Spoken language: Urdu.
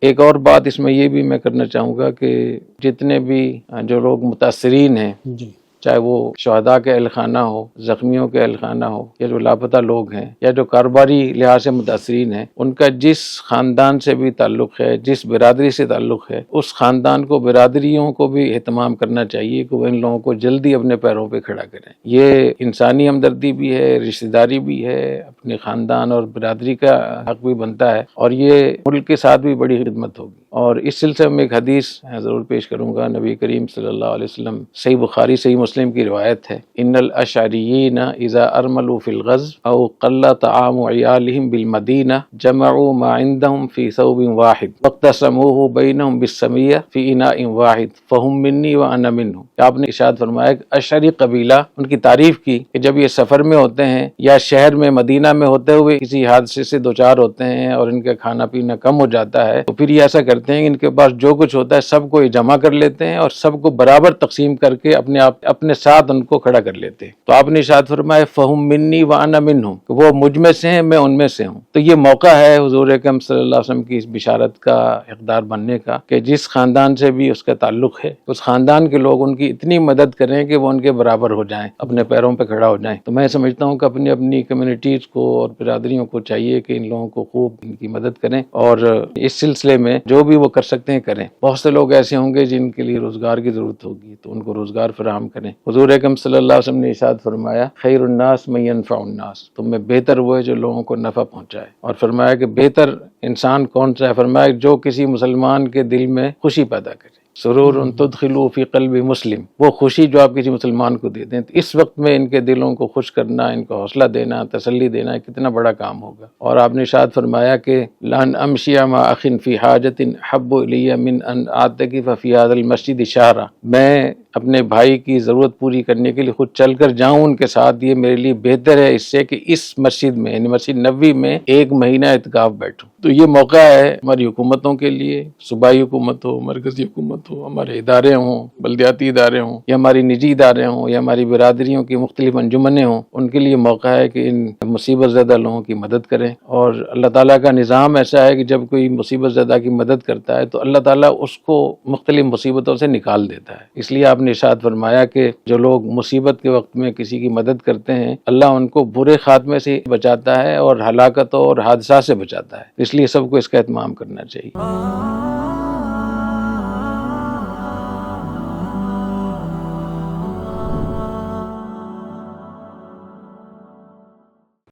ایک اور بات اس میں یہ بھی میں کرنا چاہوں گا کہ جتنے بھی جو لوگ متاثرین ہیں جی چاہے وہ شہداء کے اہل خانہ ہو، زخمیوں کے اہل خانہ ہو، یا جو لاپتہ لوگ ہیں یا جو کاروباری لحاظ سے متاثرین ہیں، ان کا جس خاندان سے بھی تعلق ہے، جس برادری سے تعلق ہے، اس خاندان کو، برادریوں کو بھی اہتمام کرنا چاہیے کہ وہ ان لوگوں کو جلدی اپنے پیروں پہ کھڑا کریں۔ یہ انسانی ہمدردی بھی ہے، رشتہ داری بھی ہے، اپنے خاندان اور برادری کا حق بھی بنتا ہے، اور یہ ملک کے ساتھ بھی بڑی خدمت ہوگی۔ اور اس سلسلے میں ایک حدیث ضرور پیش کروں گا۔ نبی کریم صلی اللہ علیہ وسلم، صحیح بخاری صحیح مسلم کی روایت ہے، ان الاشعریین اذا ارملوا فی الغزو او قل طعام عیالہم بالمدینہ جمعوا ما عندهم فی ثوب واحد واقتسموه بینہم بالسمیہ فی اناء واحد فہم منی وانا منہم۔ آپ نے ارشاد فرمایا کہ اشعری قبیلہ، ان کی تعریف کی کہ جب یہ سفر میں ہوتے ہیں یا شہر میں مدینہ میں ہوتے ہوئے کسی حادثے سے دوچار ہوتے ہیں اور ان کا کھانا پینا کم ہو جاتا ہے، تو پھر یہ ایسا کرتے ہیں کہ ان کے پاس جو کچھ ہوتا ہے سب کو یہ جمع کر لیتے ہیں اور سب کو برابر تقسیم کر کے اپنے ساتھ ان کو کھڑا کر لیتے ہیں۔ تو آپ نے ارشاد فرمایا فہم منی وانا منہم، کہ وہ مجھ میں سے ہیں، میں ان میں سے ہوں۔ تو یہ موقع ہے حضور اکرم صلی اللہ علیہ وسلم کی اس بشارت کا حقدار بننے کا کہ جس خاندان سے بھی اس کا تعلق ہے، اس خاندان کے لوگ ان کی اتنی مدد کریں کہ وہ ان کے برابر ہو جائیں، اپنے پیروں پہ کھڑا ہو جائیں۔ تو میں سمجھتا ہوں کہ اپنی اپنی کمیونٹیز کو اور برادریوں کو چاہیے کہ ان لوگوں کو خوب ان کی مدد کریں، اور اس سلسلے میں جو بھی وہ کر سکتے ہیں کریں۔ بہت سے لوگ ایسے ہوں گے جن کے لیے روزگار کی ضرورت ہوگی، تو ان کو روزگار فراہم کریں۔ حضور اکرم صلی اللہ علیہ وسلم نے ارشاد فرمایا خیر الناس من ینفع الناس، تم میں بہتر وہ ہے جو لوگوں کو نفع پہنچائے۔ اور فرمایا کہ بہتر انسان کون سا ہے؟ فرمایا جو کسی مسلمان کے دل میں خوشی پیدا کرے، سرور تدخلوا فی قلب مسلم، وہ خوشی جو آپ کسی مسلمان کو دے دیں۔ تو اس وقت میں ان کے دلوں کو خوش کرنا، ان کو حوصلہ دینا، تسلی دینا کتنا بڑا کام ہوگا۔ اور آپ نے ارشاد فرمایا کہ لان امشی مع اخ فی حاجت احب الی من ان اعتکف فی هذا المسجد شہرا، میں اپنے بھائی کی ضرورت پوری کرنے کے لیے خود چل کر جاؤں ان کے ساتھ، یہ میرے لیے بہتر ہے اس سے کہ اس مسجد میں، یعنی مسجد نبوی میں 1 مہینہ اعتکاف بیٹھوں۔ تو یہ موقع ہے ہماری حکومتوں کے لیے، صوبائی حکومت ہو، مرکزی حکومت ہو، ہمارے ادارے ہوں، بلدیاتی ادارے ہوں، یا ہماری نجی ادارے ہوں، یا ہماری برادریوں کی مختلف انجمنیں ہوں، ان کے لیے موقع ہے کہ ان مصیبت زدہ لوگوں کی مدد کریں۔ اور اللہ تعالیٰ کا نظام ایسا ہے کہ جب کوئی مصیبت زدہ کی مدد کرتا ہے تو اللہ تعالیٰ اس کو مختلف مصیبتوں سے نکال دیتا ہے۔ اس لیے آپ نے ارشاد فرمایا کہ جو لوگ مصیبت کے وقت میں کسی کی مدد کرتے ہیں، اللہ ان کو برے خاتمے سے بچاتا ہے اور ہلاکتوں اور حادثات سے بچاتا ہے۔ اس لیے سب کو اس کا اہتمام کرنا چاہیے۔